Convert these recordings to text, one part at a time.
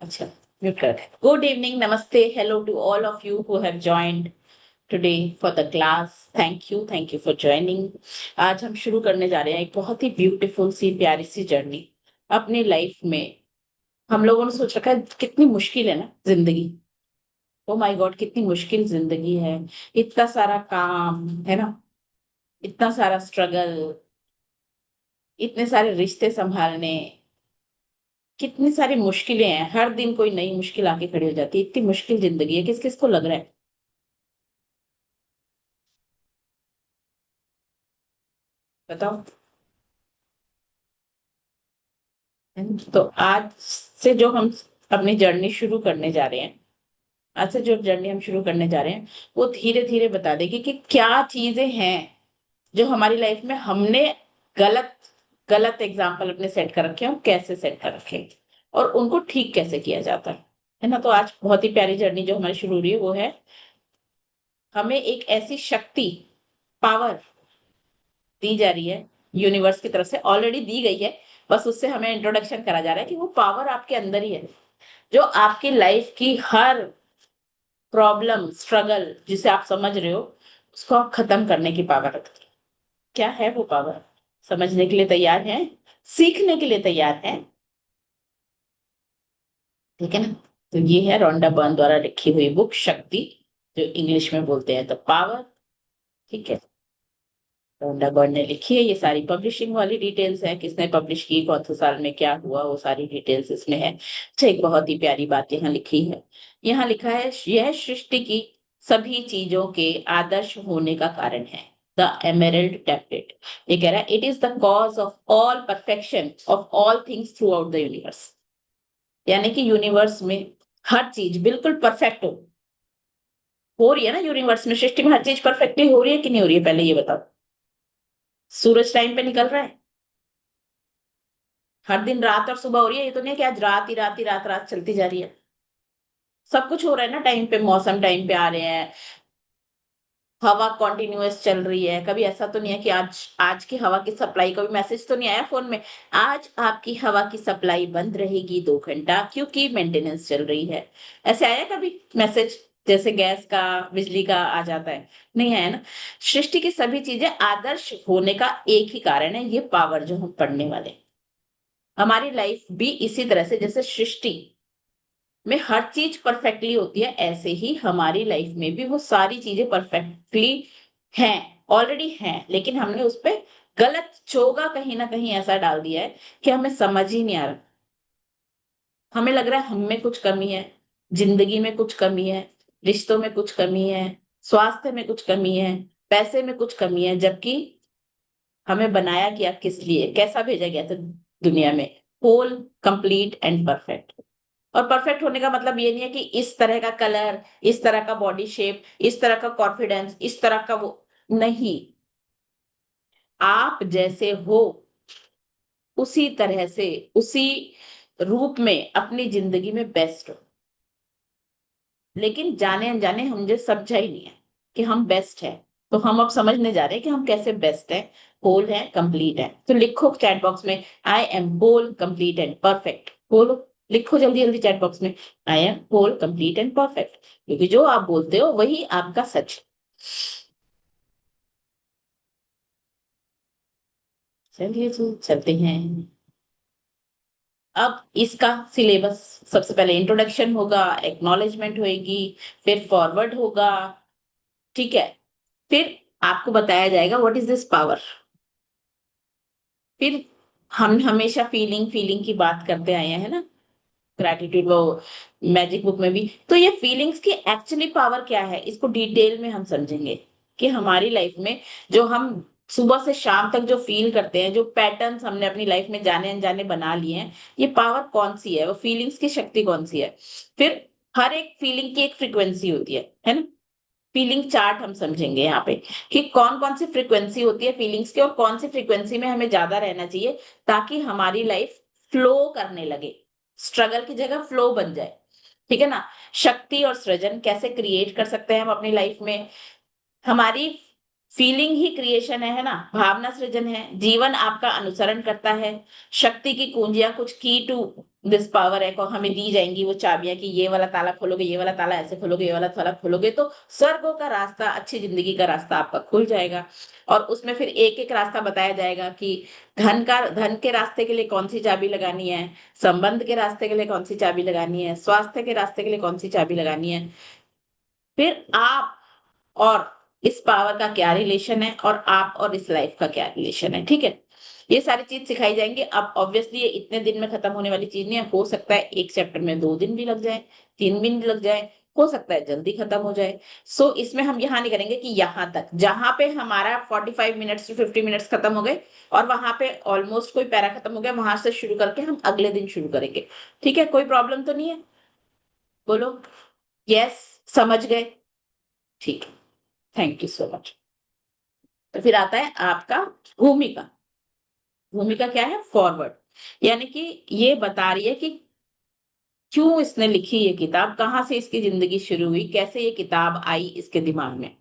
अच्छा, म्यूट कर। Good evening, नमस्ते, hello to all of you who have joined today for the class. Thank you for joining. आज हम शुरू करने जा रहे हैं एक बहुत ही ब्यूटीफुल सी प्यारी सी जर्नी अपनी लाइफ में। हम लोगों ने सोच रखा है कितनी मुश्किल है ना जिंदगी। ओ माय गॉड, कितनी मुश्किल जिंदगी है। इतना सारा काम है ना, इतना सारा स्ट्रगल, इतने सारे रिश्ते संभालने, कितनी सारी मुश्किलें हैं। हर दिन कोई नई मुश्किल आके खड़ी हो जाती है। इतनी मुश्किल जिंदगी है, किस किस को लग रहा है? बताओ। तो आज से जो हम अपनी जर्नी शुरू करने जा रहे हैं, आज से जो जर्नी हम शुरू करने जा रहे हैं, वो धीरे धीरे बता देगी कि क्या चीजें हैं जो हमारी लाइफ में हमने गलत गलत एग्जाम्पल अपने सेट कर रखे हैं और कैसे सेट कर रखे हैं, और उनको ठीक कैसे किया जाता है ना। तो आज बहुत ही प्यारी जर्नी जो हमारी शुरू हो रही है वो है, हमें एक ऐसी शक्ति, पावर दी जा रही है यूनिवर्स की तरफ से, ऑलरेडी दी गई है। बस उससे हमें इंट्रोडक्शन करा जा रहा है कि वो पावर आपके अंदर ही है, जो आपकी लाइफ की हर प्रॉब्लम, स्ट्रगल जिसे आप समझ रहे हो, उसको आप खत्म करने की पावर रखती है। क्या है वो पावर? समझने के लिए तैयार हैं? सीखने के लिए तैयार हैं? ठीक है ना। तो ये है रोंडा बर्न द्वारा लिखी हुई बुक शक्ति, जो इंग्लिश में बोलते हैं तो पावर। ठीक है, रोंडा बर्न ने लिखी है। ये सारी पब्लिशिंग वाली डिटेल्स है, किसने पब्लिश की, कौन से साल में क्या हुआ, वो सारी डिटेल्स इसमें है। अच्छा, एक बहुत ही प्यारी बात यहाँ लिखी है। यहाँ लिखा है, यह सृष्टि की सभी चीजों के आदर्श होने का कारण है। द एमेरल्ड टैबलेट, ये कह रहा है, it is the cause of all perfection of all things through out the universe. यानी कि यूनिवर्स में हर चीज बिल्कुल परफेक्ट हो रही है ना। यूनिवर्स में, सृष्टि में हर चीज परफेक्टली हो रही है कि नहीं हो रही है? पहले ये बताओ। सूरज टाइम पे निकल रहा है, हर दिन रात और सुबह हो रही है। ये तो नहीं है कि आज रात ही रात ही रात रात चलती जा रही है। सब कुछ हो रहा है ना टाइम पे, मौसम टाइम पे आ रहे हैं, हवा कॉन्टिन्यूअस चल रही है। कभी ऐसा तो नहीं है कि आज आज की हवा की सप्लाई, कभी मैसेज तो नहीं आया फोन में, आज आपकी हवा की सप्लाई बंद रहेगी 2 घंटा क्योंकि मेंटेनेंस चल रही है? ऐसे आया कभी मैसेज? जैसे गैस का, बिजली का आ जाता है, नहीं आया ना। सृष्टि की सभी चीजें आदर्श होने का एक ही कारण है, ये पावर जो हम पढ़ने वाले हैं। हमारी लाइफ भी इसी तरह से, जैसे सृष्टि में हर चीज परफेक्टली होती है, ऐसे ही हमारी लाइफ में भी वो सारी चीजें परफेक्टली हैं, ऑलरेडी हैं। लेकिन हमने उस पे गलत चोगा कहीं ना कहीं ऐसा डाल दिया है कि हमें समझ ही नहीं आ रहा। हमें लग रहा है हम में कुछ कमी है, जिंदगी में कुछ कमी है, रिश्तों में कुछ कमी है, स्वास्थ्य में कुछ कमी है, पैसे में कुछ कमी है। जबकि हमें बनाया गया किस लिए, कैसा भेजा गया था दुनिया में? Whole, complete and perfect. और परफेक्ट होने का मतलब ये नहीं है कि इस तरह का कलर, इस तरह का बॉडी शेप, इस तरह का कॉन्फिडेंस, इस तरह का वो, नहीं। आप जैसे हो उसी तरह से, उसी रूप में अपनी जिंदगी में बेस्ट हो। लेकिन जाने अनजाने हम मुझे समझा ही नहीं है कि हम बेस्ट है। तो हम अब समझने जा रहे हैं कि हम कैसे बेस्ट है, होल है, कंप्लीट है। तो लिखो चैट बॉक्स में, I am whole complete and perfect. बोलो, लिखो जल्दी जल्दी चैट बॉक्स में, I am whole complete and perfect. क्योंकि जो आप बोलते हो वही आपका सच है। चलिए जी, चलते हैं। अब इसका सिलेबस, सबसे पहले इंट्रोडक्शन होगा, एक्नॉलेजमेंट होगी, फिर फॉरवर्ड होगा। ठीक है, फिर आपको बताया जाएगा व्हाट इज दिस पावर। फिर हम हमेशा फीलिंग फीलिंग की बात करते आए हैं, है ना, ग्रैटिट्यूड वो मैजिक बुक में भी। तो ये फीलिंग्स की एक्चुअली पावर क्या है, इसको डिटेल में हम समझेंगे कि हमारी लाइफ में जो हम सुबह से शाम तक जो फील करते हैं, जो पैटर्न्स हमने अपनी लाइफ में जाने अनजाने बना लिए हैं, ये पावर कौन सी है, वो फीलिंग्स की शक्ति कौन सी है। फिर हर एक फीलिंग की एक फ्रिक्वेंसी होती है ना। फीलिंग चार्ट हम समझेंगे यहाँ पे कि कौन कौन सी फ्रीक्वेंसी होती है फीलिंग्स की, और कौन सी फ्रीक्वेंसी में हमें ज्यादा रहना चाहिए, ताकि हमारी लाइफ फ्लो करने लगे, स्ट्रगल की जगह फ्लो बन जाए। ठीक है ना। शक्ति और सृजन कैसे क्रिएट कर सकते हैं हम अपनी लाइफ में? हमारी फीलिंग ही क्रिएशन है ना, भावना सृजन है। जीवन आपका अनुसरण करता है। शक्ति की कुंजियां कुछ की टू दिस पावर है को हमें दी जाएंगी वो चाबियां कि ये वाला ताला खोलोगे, ये वाला ताला ऐसे खोलोगे, ये वाला ताला खोलोगे तो स्वर्गों का रास्ता, अच्छी जिंदगी का रास्ता आपका खुल जाएगा। और उसमें फिर एक एक रास्ता बताया जाएगा कि धन के रास्ते के लिए कौन सी चाबी लगानी है, संबंध के रास्ते के लिए कौन सी चाबी लगानी है, स्वास्थ्य के रास्ते के लिए कौन सी चाबी लगानी है, फिर आप और इस पावर का क्या रिलेशन है, और आप और इस लाइफ का क्या रिलेशन है। ठीक है, ये सारी चीज सिखाई जाएंगी। अब ऑब्वियसली ये इतने दिन में खत्म होने वाली चीज नहीं है, हो सकता है एक चैप्टर में 2 दिन भी लग जाए, 3 दिन लग जाए, हो सकता है जल्दी खत्म हो जाए। सो इसमें हम यहाँ नहीं करेंगे कि यहाँ तक, जहां पे हमारा 45 मिनट्स टू 50 मिनट्स खत्म हो गए और वहां पे ऑलमोस्ट कोई पैरा खत्म हो गया, वहां से शुरू करके हम अगले दिन शुरू करेंगे। ठीक है, कोई प्रॉब्लम तो नहीं है? बोलो यस, समझ गए? ठीक है, थैंक यू सो मच। तो फिर आता है आपका भूमिका। भूमिका क्या है? फॉरवर्ड, यानी कि ये बता रही है कि क्यों इसने लिखी ये किताब, कहाँ से इसकी जिंदगी शुरू हुई, कैसे ये किताब आई इसके दिमाग में।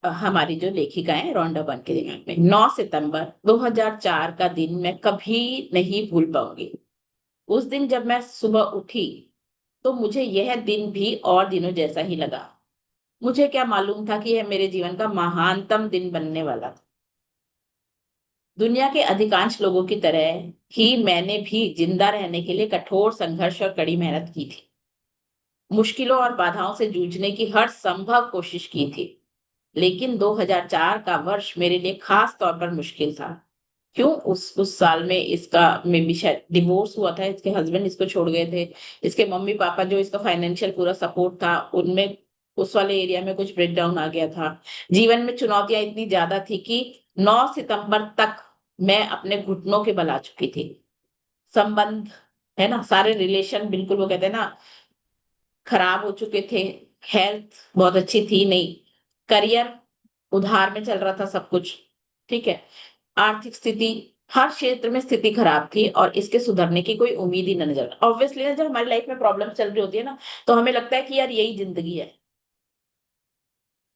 हमारी जो लेखिका है रोंडा बर्न के दिमाग में। 9 सितंबर 2004 का दिन मैं कभी नहीं भूल पाऊंगी। उस दिन जब मैं सुबह उठी तो मुझे यह दिन भी और दिनों जैसा ही लगा। मुझे क्या मालूम था कि यह मेरे जीवन का महानतम दिन बनने वाला था। दुनिया के अधिकांश लोगों की तरह ही मैंने भी जिंदा रहने के लिए कठोर संघर्ष और कड़ी मेहनत की थी। मुश्किलों और बाधाओं से जूझने की हर संभव कोशिश की थी। लेकिन 2004 का वर्ष मेरे लिए खास तौर पर मुश्किल था। क्यों? उस साल में इसका में भी शायद डिवोर्स हुआ था, इसके हस्बैंड इसको छोड़ गए थे, इसके मम्मी पापा जो इसका फाइनेंशियल पूरा सपोर्ट था उनमें उस वाले एरिया में कुछ ब्रेकडाउन आ गया था। जीवन में चुनौतियां इतनी ज्यादा थी कि 9 सितंबर तक मैं अपने घुटनों के बल आ चुकी थी। संबंध, है ना, सारे रिलेशन बिल्कुल वो कहते हैं ना खराब हो चुके थे। हेल्थ बहुत अच्छी थी नहीं। करियर उधार में चल रहा था सब कुछ। ठीक है, आर्थिक स्थिति, हर क्षेत्र में स्थिति खराब थी और इसके सुधरने की कोई उम्मीद ही न नजर। ऑब्वियसली ना, जब हमारी लाइफ में प्रॉब्लम चल रही होती है ना, तो हमें लगता है कि यार यही जिंदगी है,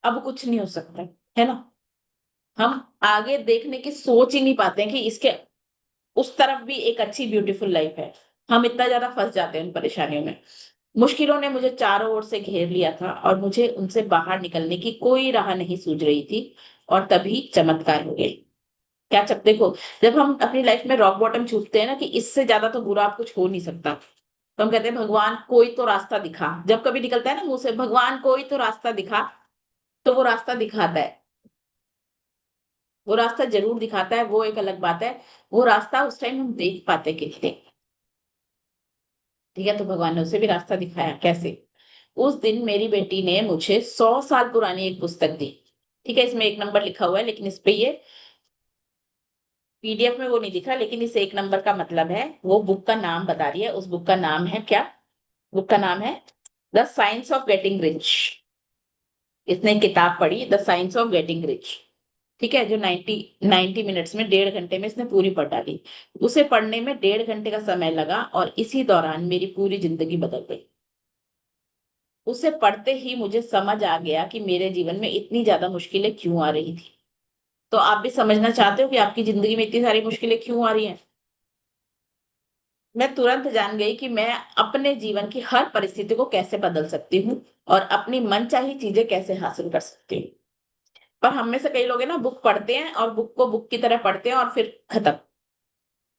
अब कुछ नहीं हो सकता है ना। हम आगे देखने की सोच ही नहीं पाते हैं कि इसके उस तरफ भी एक अच्छी ब्यूटीफुल लाइफ है। हम इतना ज्यादा फंस जाते हैं उन परेशानियों में। मुश्किलों ने मुझे चारों ओर से घेर लिया था और मुझे उनसे बाहर निकलने की कोई राह नहीं सूझ रही थी। और तभी चमत्कार हो गए। क्या चप देखो, जब हम अपनी लाइफ में रॉक बॉटम छूटते हैं ना कि इससे ज्यादा तो बुरा आप कुछ हो नहीं सकता, तो हम कहते हैं भगवान कोई तो रास्ता दिखा। जब कभी निकलता है ना मुंह से भगवान कोई तो रास्ता दिखा, तो वो रास्ता दिखाता है। वो रास्ता जरूर दिखाता है, वो एक अलग बात है। वो रास्ता उस टाइम हम देख पाते कितने। ठीक है, तो भगवान ने उसे भी रास्ता दिखाया कैसे। उस दिन मेरी बेटी ने मुझे 100 साल पुरानी एक पुस्तक दी। ठीक है, इसमें 1 नंबर लिखा हुआ है लेकिन इस पे ये पीडीएफ में वो नहीं दिख रहा, लेकिन इस 1 नंबर का मतलब है, वो बुक का नाम बता रही है। उस बुक का नाम है क्या? बुक का नाम है the science of getting rich. इसने एक किताब पढ़ी, the science of getting rich. ठीक है, जो 90 मिनट्स में, 1.5 घंटे में इसने पूरी पढ़ डाली। उसे पढ़ने में 1.5 घंटे का समय लगा और इसी दौरान मेरी पूरी जिंदगी बदल गई। उसे पढ़ते ही मुझे समझ आ गया कि मेरे जीवन में इतनी ज्यादा मुश्किलें क्यों आ रही थी। तो आप भी समझना चाहते हो कि आपकी जिंदगी में इतनी सारी मुश्किलें क्यों आ रही हैं? मैं तुरंत जान गई कि मैं अपने जीवन की हर परिस्थिति को कैसे बदल सकती हूँ और अपनी मनचाही चीजें कैसे हासिल कर सकती हूँ। पर हम में से कई लोग है ना, बुक पढ़ते हैं और बुक को बुक की तरह पढ़ते हैं और फिर खत्म।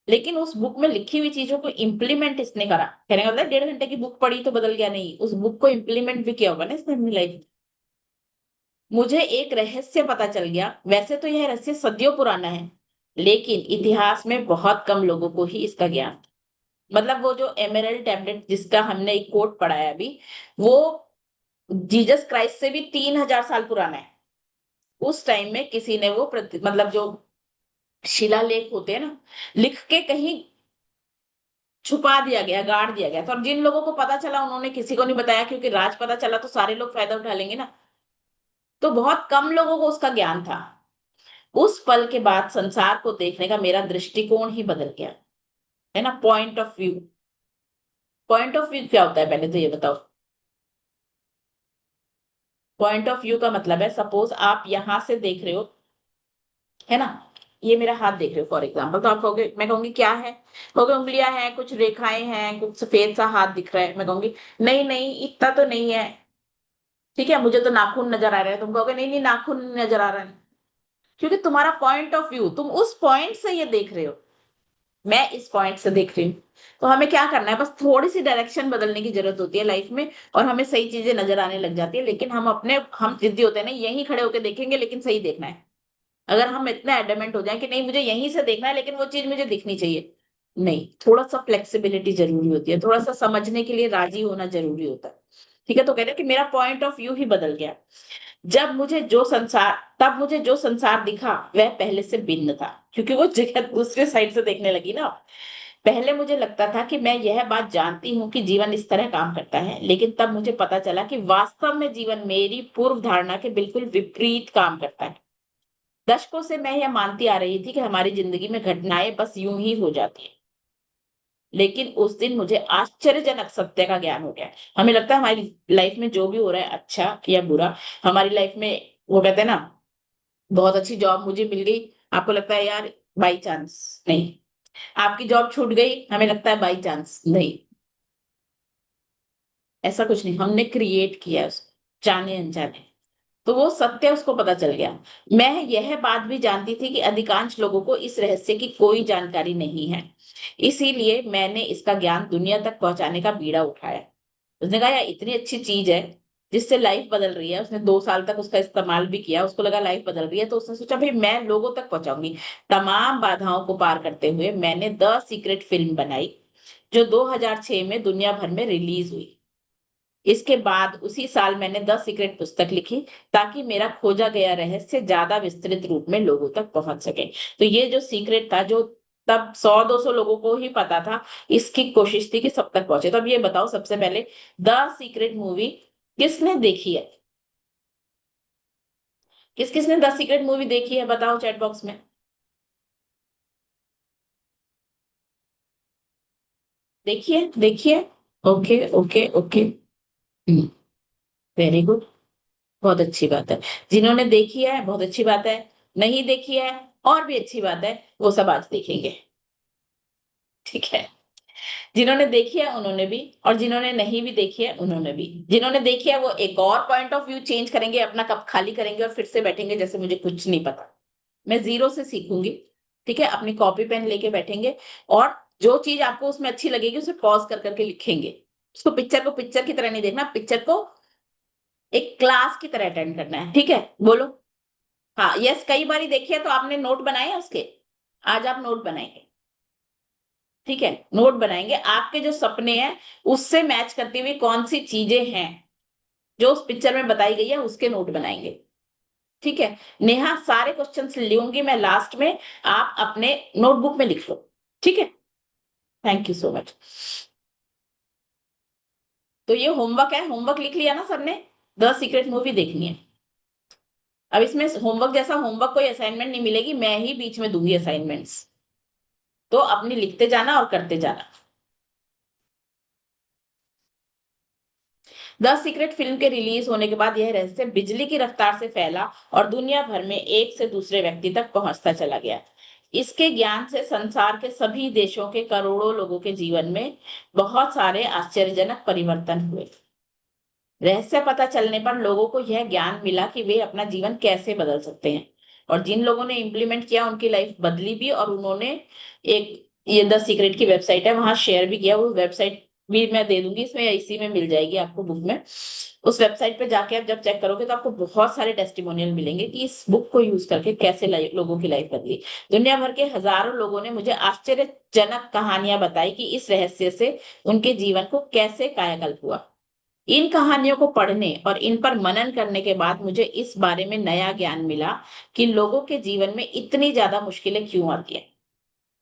लेकिन उस बुक में लिखी हुई चीजों को इम्प्लीमेंट इसने करा। कहने का मतलब 1.5 घंटे की बुक पढ़ी तो बदल गया नहीं, उस बुक को इम्प्लीमेंट भी किया होगा ना इसने अपनी लाइफ। मुझे एक रहस्य पता चल गया। वैसे तो यह रहस्य सदियों पुराना है, लेकिन इतिहास में बहुत कम लोगों को ही इसका ज्ञान। मतलब वो जो एमेरल्ड टैबलेट जिसका हमने एक कोट पढ़ा है अभी, वो जीसस क्राइस्ट से भी 3,000 साल पुराना है। उस टाइम में किसी ने वो मतलब जो शिलालेख होते हैं ना, लिख के कहीं छुपा दिया गया, गाड़ दिया गया था, और जिन लोगों को पता चला उन्होंने किसी को नहीं बताया, क्योंकि राज पता चला तो सारे लोग फायदा उठा लेंगे ना। तो बहुत कम लोगों को उसका ज्ञान था। उस पल के बाद संसार को देखने का मेरा दृष्टिकोण ही बदल गया। है ना, point of view. Point of view क्या होता है पहले तो ये बताओ। पॉइंट ऑफ व्यू का मतलब है, सपोज आप यहां से देख रहे हो, है ना, ये मेरा हाथ देख रहे हो फॉर एग्जाम्पल, तो आप कहोगे, मैं कहूंगी क्या है, कहोगे उंगलियां हैं, कुछ रेखाएं हैं, कुछ सफेद सा हाथ दिख रहा है। मैं कहूंगी नहीं नहीं, इतना तो नहीं है। ठीक है, मुझे तो नाखून नजर आ रहा है। तुम कहोगे नहीं नहीं, नाखून नहीं नजर आ रहा है। क्योंकि तुम्हारा पॉइंट ऑफ व्यू, तुम उस पॉइंट से ये देख रहे हो, मैं इस पॉइंट से देख रही हूँ। तो हमें क्या करना है, बस थोड़ी सी डायरेक्शन बदलने की जरूरत होती है लाइफ में, और हमें सही चीजें नजर आने लग जाती है। लेकिन हम जिद्दी होते हैं ना, यहीं खड़े होकर देखेंगे लेकिन सही देखना है। अगर हम इतना एडमेंट हो जाए कि नहीं मुझे यहीं से देखना है लेकिन वो चीज मुझे दिखनी चाहिए, नहीं, थोड़ा सा फ्लेक्सिबिलिटी जरूरी होती है, थोड़ा सा समझने के लिए राजी होना जरूरी होता है। ठीक है, तो कहते हैं कि मेरा पॉइंट ऑफ व्यू ही बदल गया। जब मुझे जो संसार तब मुझे जो संसार दिखा वह पहले से भिन्न था, क्योंकि वो जगह दूसरे साइड से देखने लगी ना। पहले मुझे लगता था कि मैं यह बात जानती हूँ कि जीवन इस तरह काम करता है, लेकिन तब मुझे पता चला कि वास्तव में जीवन मेरी पूर्व धारणा के बिल्कुल विपरीत काम करता है। दशकों से मैं यह मानती आ रही थी कि हमारी जिंदगी में घटनाएं बस यूं ही हो जाती है, लेकिन उस दिन मुझे आश्चर्यजनक सत्य का ज्ञान हो गया। हमें लगता है हमारी लाइफ में जो भी हो रहा है अच्छा या बुरा, हमारी लाइफ में, वो कहते हैं ना, बहुत अच्छी जॉब मुझे मिल गई, आपको लगता है यार बाई चांस, नहीं। आपकी जॉब छूट गई, हमें लगता है बाई चांस, नहीं। ऐसा कुछ नहीं, हमने क्रिएट किया है उसको, जाने अनजाने। तो वो सत्य उसको पता चल गया। मैं यह बात भी जानती थी कि अधिकांश लोगों को इस रहस्य की कोई जानकारी नहीं है, इसीलिए मैंने इसका ज्ञान दुनिया तक पहुंचाने का बीड़ा उठाया। उसने कहा यार इतनी अच्छी चीज है जिससे लाइफ बदल रही है, उसने 2 साल तक उसका इस्तेमाल भी किया, उसको लगा लाइफ बदल रही है, तो उसने सोचा भाई मैं लोगों तक पहुंचाऊंगी। तमाम बाधाओं को पार करते हुए मैंने द सीक्रेट फिल्म बनाई, जो 2006 में दुनिया भर में रिलीज हुई। इसके बाद उसी साल मैंने द सीक्रेट पुस्तक लिखी, ताकि मेरा खोजा गया रहस्य ज्यादा विस्तृत रूप में लोगों तक पहुंच सके। तो ये जो सीक्रेट था, जो तब 100-200 लोगों को ही पता था, इसकी कोशिश थी कि सब तक पहुंचे। तो अब ये बताओ, सबसे पहले द सीक्रेट मूवी किसने देखी है? किस किसने द सीक्रेट मूवी देखी है, बताओ चैट बॉक्स में। देखिए देखिए। Okay okay okay. Very good. बहुत अच्छी बात है। जिन्होंने देखी है बहुत अच्छी बात है, नहीं देखी है और भी अच्छी बात है, वो सब आज देखेंगे। ठीक है, जिन्होंने देखी है उन्होंने भी, और जिन्होंने नहीं भी देखी है उन्होंने भी। जिन्होंने देखी है वो एक और पॉइंट ऑफ व्यू चेंज करेंगे, अपना कप खाली करेंगे और फिर से बैठेंगे जैसे मुझे कुछ नहीं पता, मैं जीरो से सीखूंगी। ठीक है, अपनी कॉपी पेन लेके बैठेंगे, और जो चीज आपको उसमें अच्छी लगेगी उसे पॉज कर करके लिखेंगे। उसको पिक्चर को पिक्चर की तरह नहीं देखना, पिक्चर को एक क्लास की तरह अटेंड करना है। ठीक है, बोलो। हाँ यस, कई बार देखिए तो आपने नोट बनाए हैं उसके, आज आप नोट बनाएंगे। ठीक है, नोट बनाएंगे, आपके जो सपने हैं उससे मैच करती हुई कौन सी चीजें हैं जो उस पिक्चर में बताई गई है, उसके नोट बनाएंगे। ठीक है, नेहा सारे क्वेश्चंस लूंगी मैं लास्ट में, आप अपने नोटबुक में लिख लो। ठीक है, थैंक यू सो मच। तो ये होमवर्क है, होमवर्क लिख लिया ना सबने? द सीक्रेट मूवी देखनी है। अब इसमें होमवर्क जैसा होमवर्क कोई असाइनमेंट नहीं मिलेगी, मैं ही बीच में दूंगी असाइनमेंट्स, तो अपनी लिखते जाना और करते जाना। द सीक्रेट फिल्म के रिलीज होने के बाद यह रहस्य बिजली की रफ्तार से फैला और दुनिया भर में एक से दूसरे व्यक्ति तक पहुंचता चला गया। इसके ज्ञान से संसार के सभी देशों के करोड़ों लोगों के जीवन में बहुत सारे आश्चर्यजनक परिवर्तन हुए। रहस्य पता चलने पर लोगों को यह ज्ञान मिला कि वे अपना जीवन कैसे बदल सकते हैं, और जिन लोगों ने इम्प्लीमेंट किया उनकी लाइफ बदली भी, और उन्होंने एक, ये द सीक्रेट की वेबसाइट है वहां शेयर भी किया, वो वेबसाइट भी मैं दे दूंगी इसमें, इसी में मिल जाएगी आपको बुक में। उस वेबसाइट पे जाके आप जब चेक करोगे तो आपको बहुत सारे टेस्टिमोनियल मिलेंगे कि इस बुक को यूज करके कैसे लोगों की लाइफ बदली। दुनिया भर के हजारों लोगों ने मुझे आश्चर्यजनक कहानियां बताई कि इस रहस्य से उनके जीवन को कैसे कायाकल्प हुआ। इन कहानियों को पढ़ने और इन पर मनन करने के बाद मुझे इस बारे में नया ज्ञान मिला कि लोगों के जीवन में इतनी ज्यादा मुश्किलें क्यों आती हैं,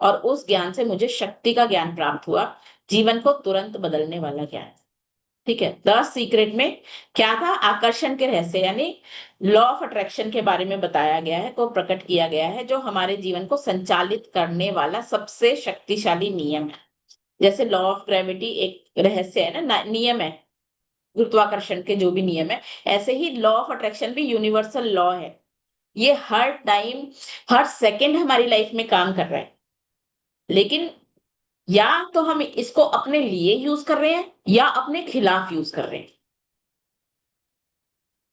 और उस ज्ञान से मुझे शक्ति का ज्ञान प्राप्त हुआ, जीवन को तुरंत बदलने वाला ज्ञान। ठीक है, द सीक्रेट में क्या था, आकर्षण के रहस्य यानी लॉ ऑफ अट्रैक्शन के बारे में बताया गया है, को प्रकट किया गया है, जो हमारे जीवन को संचालित करने वाला सबसे शक्तिशाली नियम है। जैसे लॉ ऑफ ग्रेविटी एक रहस्य है ना, नियम है, गुरुत्वाकर्षण के जो भी नियम है, ऐसे ही लॉ ऑफ अट्रैक्शन भी यूनिवर्सल लॉ है। ये हर टाइम, हर सेकंड हमारी लाइफ में काम कर रहा है। लेकिन या तो हम इसको अपने लिए यूज कर रहे हैं या अपने खिलाफ यूज कर रहे हैं।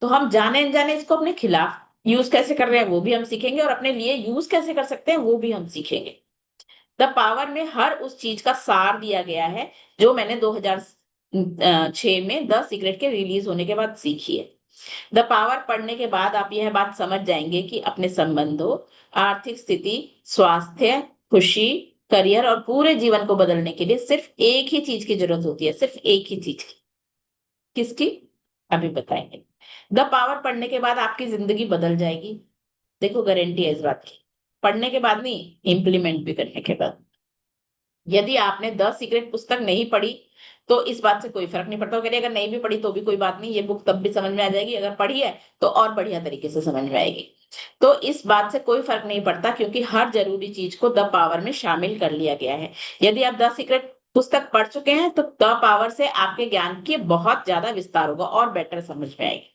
तो हम जाने अनजाने इसको अपने खिलाफ यूज कैसे कर रहे हैं वो भी हम सीखेंगे, और अपने लिए यूज कैसे कर सकते हैं वो भी हम सीखेंगे। द पावर में हर उस चीज का सार दिया गया है जो मैंने 2006 में द सीक्रेट के रिलीज होने के बाद सीखी है। द पावर पढ़ने के बाद आप यह बात समझ जाएंगे कि अपने संबंधों, आर्थिक स्थिति, स्वास्थ्य, खुशी, करियर और पूरे जीवन को बदलने के लिए सिर्फ एक ही चीज की जरूरत होती है, सिर्फ एक ही चीज की। किसकी? अभी बताएंगे। द पावर पढ़ने के बाद आपकी जिंदगी बदल जाएगी। देखो, गारंटी है इस बात की। पढ़ने के बाद नहीं, इंप्लीमेंट भी करने के बाद। यदि आपने द सीक्रेट पुस्तक नहीं पढ़ी तो इस बात से कोई फर्क नहीं पड़ता। वो कह रही है, अगर नहीं भी पढ़ी तो भी कोई बात नहीं, ये बुक तब भी समझ में आ जाएगी। अगर पढ़ी है तो और बढ़िया तरीके से समझ में आएगी। तो इस बात से कोई फर्क नहीं पड़ता, क्योंकि हर जरूरी चीज को द पावर में शामिल कर लिया गया है। यदि आप द सीक्रेट पुस्तक पढ़ चुके हैं तो द पावर से आपके ज्ञान की बहुत ज्यादा विस्तार होगा और बेटर समझ में आएगी।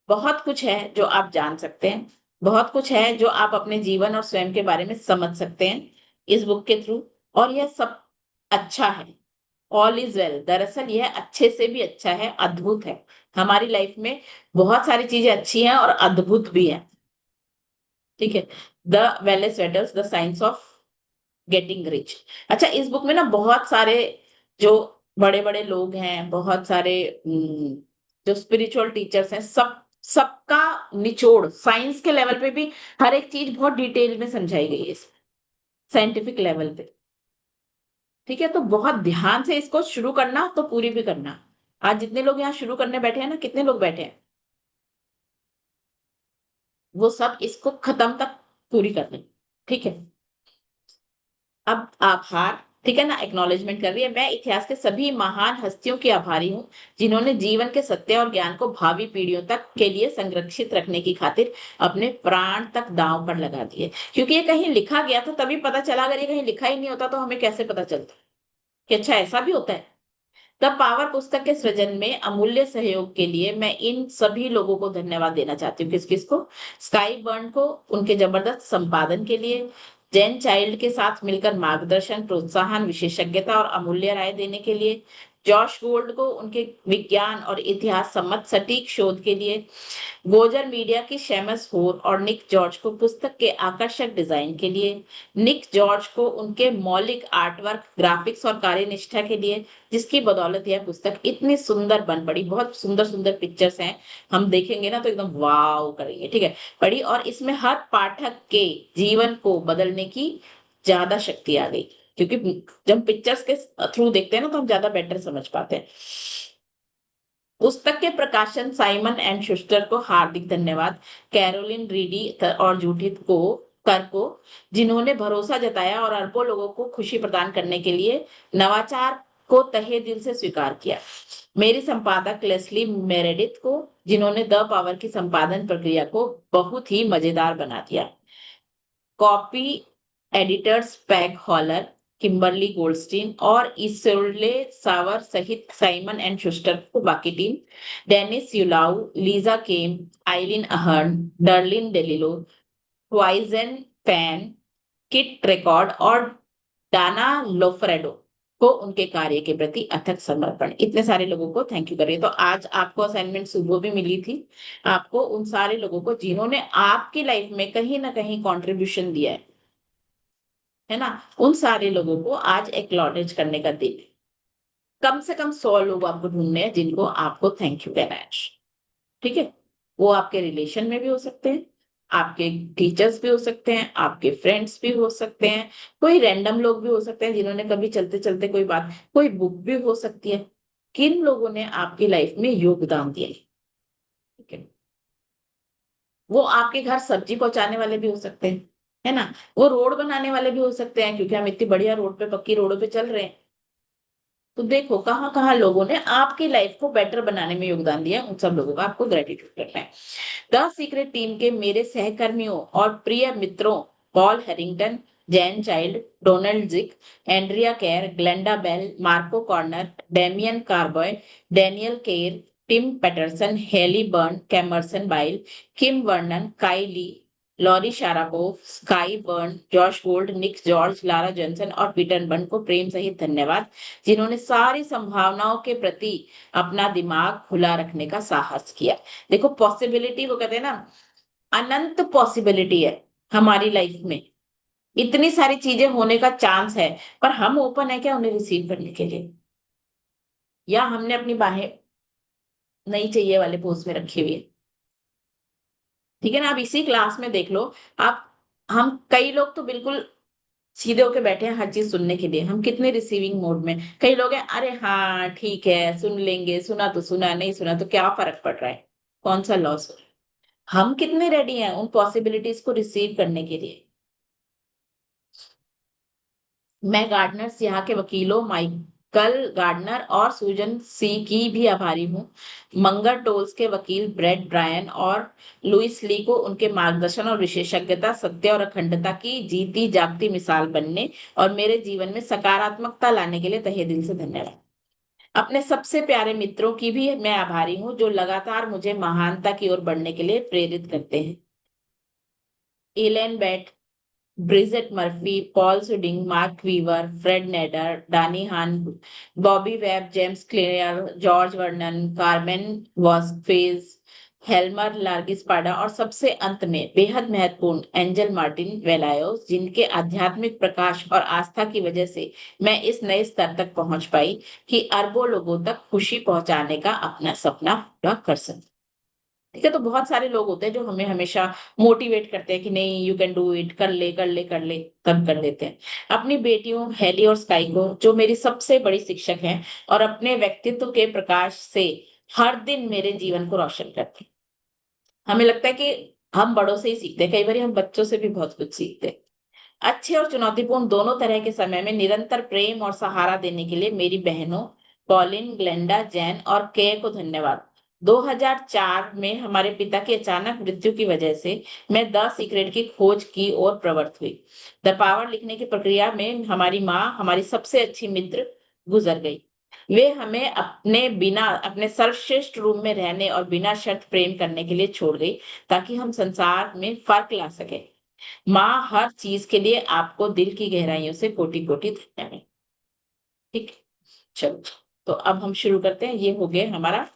बहुत कुछ है जो आप जान सकते हैं, बहुत कुछ है जो आप अपने जीवन और स्वयं के बारे में समझ सकते हैं इस बुक के थ्रू। और यह सब अच्छा है। ऑल इज वेल, दरअसल यह अच्छे से भी अच्छा है, अद्भुत है। हमारी लाइफ में बहुत सारी चीजें अच्छी हैं और अद्भुत भी हैं। ठीक है। The Wallace Weddle's, the science of getting rich. अच्छा, इस बुक में ना बहुत सारे जो बड़े बड़े लोग हैं, बहुत सारे जो स्पिरिचुअल टीचर्स हैं, सबका निचोड़ साइंस के लेवल पे भी हर एक चीज बहुत डिटेल में समझाई गई है साइंटिफिक लेवल पे। ठीक है, तो बहुत ध्यान से इसको शुरू करना तो पूरी भी करना। आज जितने लोग यहाँ शुरू करने बैठे हैं ना, कितने लोग बैठे हैं, वो सब इसको खत्म तक पूरी कर लें। ठीक है। अब आभार, ठीक है ना, एक्नॉलेजमेंट कर रही है। मैं इतिहास के सभी महान हस्तियों की आभारी हूँ जिन्होंने जीवन के सत्य और ज्ञान को भावी पीढ़ियों तक के लिए संरक्षित रखने की खातिर अपने प्राण तक दांव पर लगा दिए। क्योंकि ये कहीं लिखा गया था तभी पता चला, अगर ये कहीं लिखा ही नहीं होता तो हमें कैसे पता चलता कि अच्छा ऐसा भी होता है। द पावर पुस्तक के सृजन में अमूल्य सहयोग के लिए मैं इन सभी लोगों को धन्यवाद देना चाहती हूँ। किस किस को? स्काई बर्न को उनके जबरदस्त संपादन के लिए, जेन चाइल्ड के साथ मिलकर मार्गदर्शन, प्रोत्साहन, विशेषज्ञता और अमूल्य राय देने के लिए, जॉश गोल्ड को उनके विज्ञान और इतिहास सम्मत सटीक शोध के लिए, गोजर मीडिया की शेमस होर और निक जॉर्ज को पुस्तक के आकर्षक डिजाइन के लिए, निक जॉर्ज को उनके मौलिक आर्टवर्क, ग्राफिक्स और कार्यनिष्ठा के लिए, जिसकी बदौलत यह पुस्तक इतनी सुंदर बन पड़ी। बहुत सुंदर सुंदर पिक्चर्स हैं, हम देखेंगे ना तो एकदम वाव करेंगे। ठीक है, पढ़ी, और इसमें हर पाठक के जीवन को बदलने की ज्यादा शक्ति आ गई। क्योंकि जब पिक्चर्स के थ्रू देखते हैं ना तो हम ज्यादा बेटर समझ पाते हैं। पुस्तक के प्रकाशन साइमन एंड शुस्टर को हार्दिक धन्यवाद। कैरोलिन रीडी और जूडिथ को कर को, जिन्होंने भरोसा जताया और अरबों लोगों को खुशी प्रदान करने के लिए नवाचार को तहे दिल से स्वीकार किया। मेरी संपादक लेस्ली मेरेडिथ को, जिन्होंने द पावर की संपादन प्रक्रिया को बहुत ही मजेदार बना दिया। कॉपी एडिटर्स पैग हॉलर, किम्बरली गोल्डस्टीन और इसोल्डे सावर सहित साइमन एंड शुस्टर को बाकी टीम, डेनिस यूलाउ, लीजा केम, आइलिन अहर्न, डर्लिन डेलिलो, ट्वाइजन फैन, किट रिकॉर्ड और डाना लोफ्रेडो को उनके कार्य के प्रति अथक समर्पण। इतने सारे लोगों को थैंक यू करिए। तो आज आपको असाइनमेंट सुबह भी मिली थी। आपको उन सारे लोगों को जिन्होंने आपकी लाइफ में कहीं ना कहीं कंट्रीब्यूशन दिया है ना, उन सारे लोगों को आज एक्नॉलेज करने का दिन है। कम से कम 100 लोग आपको ढूंढने हैं जिनको आपको थैंक यू कहना है। ठीक है। वो आपके रिलेशन में भी हो सकते हैं, आपके टीचर्स भी हो सकते हैं, आपके फ्रेंड्स भी हो सकते हैं, कोई रैंडम लोग भी हो सकते हैं जिन्होंने कभी चलते चलते कोई बात, कोई बुक भी हो सकती है। किन लोगों ने आपकी लाइफ में योगदान दिया है? ठीक है। वो आपके घर सब्जी पहुंचाने वाले भी हो सकते हैं, है ना, वो रोड बनाने वाले भी हो सकते हैं, क्योंकि हम इतनी बढ़िया रोड पे, पक्की रोडों पे चल रहे हैं। तो देखो कहाँ कहाँ लोगों ने आपकी लाइफ को बेटर बनाने में योगदान दिया, उन सब लोगों का आपको ग्रेटिट्यूड करना है। द सीक्रेट टीम के मेरे सहकर्मियों और प्रिय मित्रों Paul Harrington, Jane Child, Donald Zick, Andrea Kerr, Glenda Bell, Marco Corner, Damien Corboy, Daniel Kerr, Tim Patterson, Hayley Byrne, Cameron Boyle, Kim Vernon, Kylie, Laurie Sharapov, Sky Byrne, Josh Gold, Nick George, Lara Johnson और Peter Byrne को प्रेम सहित धन्यवाद, जिन्होंने सारी संभावनाओं के प्रति अपना दिमाग खुला रखने का साहस किया। देखो पॉसिबिलिटी, वो कहते हैं ना, अनंत पॉसिबिलिटी है हमारी लाइफ में, इतनी सारी चीजें होने का चांस है, पर हम ओपन है क्या उन्हें रिसीव करने के लिए, या हमने अपनी बाहें नहीं चाहिए वाले पोज में रखी हुई है। ठीक है ना, आप इसी क्लास में देख लो। आप, हम कई लोग तो बिल्कुल सीधे होके बैठे हैं हर चीज सुनने के लिए, हम कितने रिसीविंग मोड में। कई लोग हैं, अरे हाँ ठीक है सुन लेंगे, सुना तो सुना, नहीं सुना तो क्या फर्क पड़ रहा है, कौन सा लॉस हो रहा है। हम कितने रेडी हैं उन पॉसिबिलिटीज को रिसीव करने के लिए। मैं गार्डनर्स यहाँ के वकीलों माइकल गार्डनर और सूजन सी की भी आभारी हूँ। मंगर टोल्स के वकील ब्रेड ब्रायन और लुइस ली को उनके मार्गदर्शन और विशेषज्ञता, सत्य और अखंडता की जीती जागती मिसाल बनने और मेरे जीवन में सकारात्मकता लाने के लिए तहे दिल से धन्यवाद। अपने सबसे प्यारे मित्रों की भी मैं आभारी हूँ, जो लगातार मुझे महानता की ओर बढ़ने के लिए प्रेरित करते हैं। Allen Bate, Bridget Murphy, Paul Sudding, Mark Weaver, Fred Nader, Dani Hahn, Bobby Webb, James Clear, George Vernon, Carmen Vasquez, Helmer Largaespada और सबसे अंत में बेहद महत्वपूर्ण एंजल मार्टिन वेलायोस, जिनके आध्यात्मिक प्रकाश और आस्था की वजह से मैं इस नए स्तर तक पहुंच पाई कि अरबों लोगों तक खुशी पहुंचाने का अपना सपना पूरा कर सकूं। ठीक है, तो बहुत सारे लोग होते हैं जो हमें हमेशा मोटिवेट करते हैं कि नहीं यू कैन डू इट, कर ले कर ले कर ले, तब कर लेते हैं। अपनी बेटियों हेली और स्काई को, जो मेरी सबसे बड़ी शिक्षक हैं और अपने व्यक्तित्व के प्रकाश से हर दिन मेरे जीवन को रोशन करती हैं। हमें लगता है कि हम बड़ों से ही सीखते हैं, कई बार हम बच्चों से भी बहुत कुछ सीखते हैं। अच्छे और चुनौतीपूर्ण दोनों तरह के समय में निरंतर प्रेम और सहारा देने के लिए मेरी बहनों पॉलिन, ग्लेंडा, जैन और के को धन्यवाद। 2004 में हमारे पिता की अचानक मृत्यु की वजह से मैं द सीक्रेट की खोज की ओर प्रवृत्त हुई। द पावर लिखने की प्रक्रिया में हमारी माँ, हमारी सबसे अच्छी मित्र, गुजर गई। वे हमें अपने बिना, अपने सर्वश्रेष्ठ रूम में रहने और बिना शर्त प्रेम करने के लिए छोड़ गई, ताकि हम संसार में फर्क ला सके। माँ, हर चीज के लिए आपको दिल की गहराइयों से कोटि कोटि धन्यवाद। ठीक है? चलो, तो अब हम शुरू करते हैं। ये हो गया हमारा,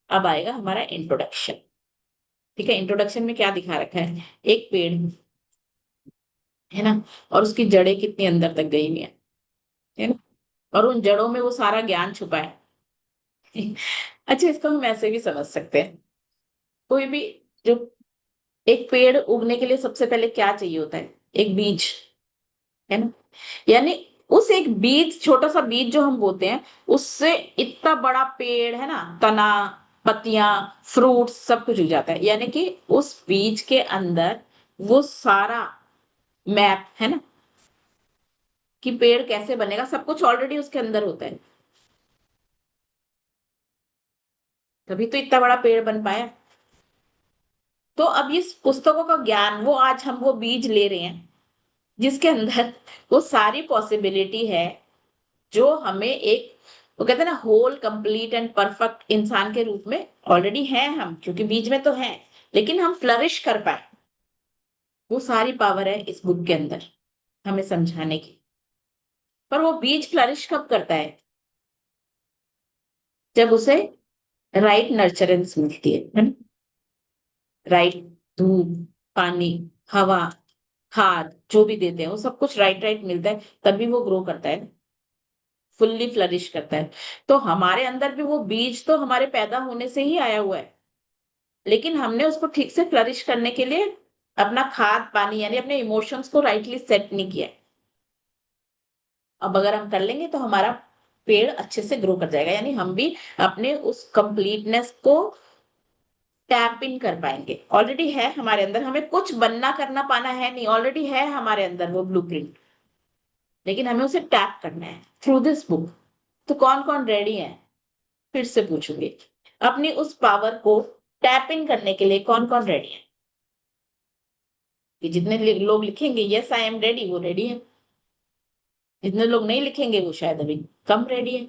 अब आएगा हमारा इंट्रोडक्शन। ठीक है, इंट्रोडक्शन में क्या दिखा रखा है, एक पेड़ है ना, और उसकी जड़ें कितनी अंदर तक गई हुई है ना, और उन जड़ों में वो सारा ज्ञान छुपा है। अच्छा, इसको हम ऐसे भी समझ सकते हैं। कोई भी, जो एक पेड़ उगने के लिए सबसे पहले क्या चाहिए होता है, एक बीज, है ना। यानी उस एक बीज, छोटा सा बीज जो हम बोते हैं, उससे इतना बड़ा पेड़, है ना, तना, पत्तियां, फ्रूट सब कुछ उग जाता है। यानी कि उस बीज के अंदर वो सारा मैप है ना, कि पेड़ कैसे बनेगा, सब कुछ ऑलरेडी उसके अंदर होता है। तभी तो इतना बड़ा पेड़ बन पाया। तो अब इस पुस्तकों का ज्ञान, वो आज हम वो बीज ले रहे हैं जिसके अंदर वो सारी पॉसिबिलिटी है, जो हमें एक, वो कहते हैं ना, होल कंप्लीट एंड परफेक्ट इंसान के रूप में ऑलरेडी है हम, क्योंकि बीज में तो है, लेकिन हम फ्लरिश कर पाए, वो सारी पावर है इस बुक के अंदर हमें समझाने की। पर वो बीज फ्लरिश कब करता है, जब उसे राइट नर्चरेंस मिलती है ना, राइट धूप, पानी, हवा, खाद जो भी देते हैं वो सब कुछ राइट राइट मिलता है, तभी वो ग्रो करता है, फुल्ली फ्लरिश करता है। तो हमारे अंदर भी वो बीज तो हमारे पैदा होने से ही आया हुआ है, लेकिन हमने उसको ठीक से फ्लरिश करने के लिए अपना खाद पानी, यानी अपने इमोशंस को राइटली सेट नहीं किया है। अब अगर हम कर लेंगे तो हमारा पेड़ अच्छे से ग्रो कर जाएगा, यानी हम भी अपने उस कंप्लीटनेस को टैप इन कर पाएंगे। ऑलरेडी है हमारे अंदर, हमें कुछ बनना करना पाना है नहीं, ऑलरेडी है हमारे अंदर वो ब्लूप्रिंट, लेकिन हमें उसे टैप करना है थ्रू दिस बुक। तो कौन कौन रेडी है, फिर से पूछूंगी, अपनी उस पावर को टैप इन करने के लिए कौन कौन रेडी है। कि जितने लोग लिखेंगे यस आई एम रेडी, वो रेडी है। जितने लोग नहीं लिखेंगे वो शायद अभी कम रेडी है,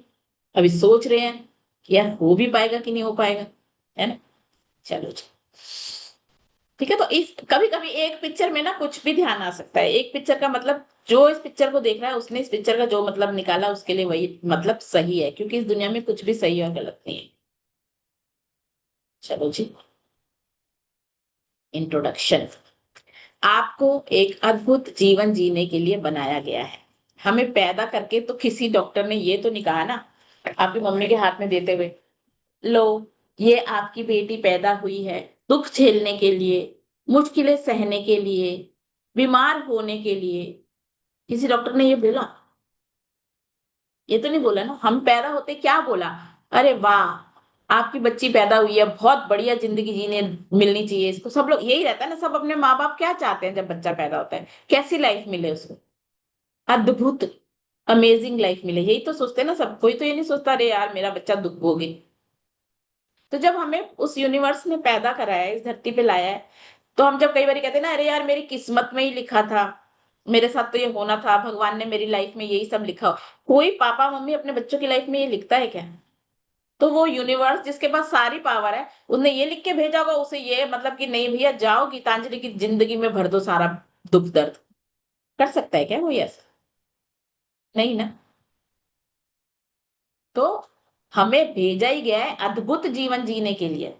अभी सोच रहे हैं। कि यार हो भी पाएगा कि नहीं हो पाएगा, है ना। चलो जी। ठीक है, तो इस कभी कभी एक पिक्चर में ना कुछ भी ध्यान आ सकता है, एक पिक्चर का मतलब जो इस पिक्चर को देख रहा है उसने इस पिक्चर का जो मतलब निकाला उसके लिए वही मतलब सही है, क्योंकि इस दुनिया में कुछ भी सही और गलत नहीं है। चलो जी। इंट्रोडक्शन। आपको एक अद्भुत जीवन जीने के लिए बनाया गया है। हमें पैदा करके तो किसी डॉक्टर ने ये तो नहीं कहा ना, आपकी मम्मी के हाथ में देते हुए, लो ये आपकी बेटी पैदा हुई है दुख झेलने के लिए, मुश्किलें सहने के लिए, बीमार होने के लिए। किसी डॉक्टर ने ये बोला? ये तो नहीं बोला ना। हम पैदा होते क्या बोला? अरे वाह, आपकी बच्ची पैदा हुई है, बहुत बढ़िया जिंदगी जीने मिलनी चाहिए इसको। सब लोग यही रहता है ना, सब अपने माँ बाप क्या चाहते हैं जब बच्चा पैदा होता है, कैसी लाइफ मिले उसको, अद्भुत अमेजिंग लाइफ मिले, यही तो सोचते हैं ना सब। कोई तो ये नहीं सोचता अरे यार मेरा बच्चा दुख भोगे। तो जब हमें उस यूनिवर्स ने पैदा कराया है, इस धरती पे लाया है, तो हम जब कई बार कहते हैं ना, अरे यार मेरी किस्मत में ही लिखा था, मेरे साथ तो ये होना था, भगवान ने मेरी लाइफ में यही सब लिखा हो। कोई पापा मम्मी अपने बच्चों की लाइफ में ये लिखता है क्या? तो वो यूनिवर्स जिसके पास सारी पावर है, उसने ये लिख के भेजा होगा उसे ये मतलब कि नहीं भैया जाओ गीतांजलि की जिंदगी में भर दो सारा दुख दर्द। कर सकता है क्या कोई ऐसा? नहीं ना। तो हमें भेजा ही गया है अद्भुत जीवन जीने के लिए,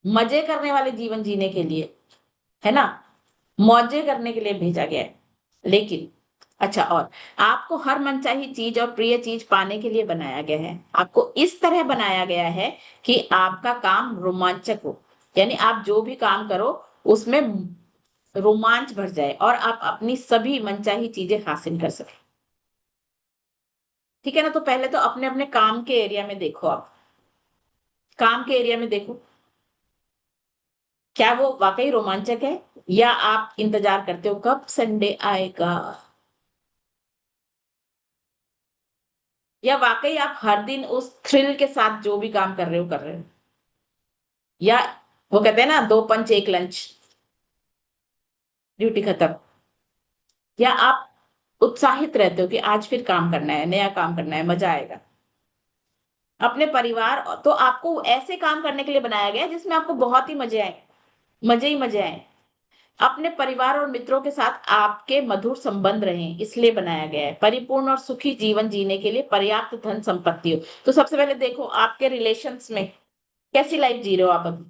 मजे करने वाले जीवन जीने के लिए, है ना, मौजे करने के लिए भेजा गया है। लेकिन अच्छा, और आपको हर मनचाही चीज और प्रिय चीज पाने के लिए बनाया गया है। आपको इस तरह बनाया गया है कि आपका काम रोमांचक हो, यानी आप जो भी काम करो उसमें रोमांच भर जाए और आप अपनी सभी मनचाही चीजें हासिल कर सके। ठीक है ना। तो पहले तो अपने अपने काम के एरिया में देखो, आप काम के एरिया में देखो, क्या वो वाकई रोमांचक है, या आप इंतजार करते हो कब संडे आएगा, या वाकई आप हर दिन उस थ्रिल के साथ जो भी काम कर रहे हो कर रहे हो, या वो कहते हैं ना दो पंच एक लंच, ड्यूटी खत्म, या आप उत्साहित रहते हो कि आज फिर काम करना है, नया काम करना है, मजा आएगा। अपने परिवार तो आपको ऐसे काम करने के लिए बनाया गया है जिसमें आपको बहुत ही मजे आए, मजे ही मजे आए। अपने परिवार और मित्रों के साथ आपके मधुर संबंध रहें इसलिए बनाया गया है। परिपूर्ण और सुखी जीवन जीने के लिए पर्याप्त धन संपत्ति हो। तो सबसे पहले देखो आपके रिलेशंस में कैसी लाइफ जी रहे हो आप अभी,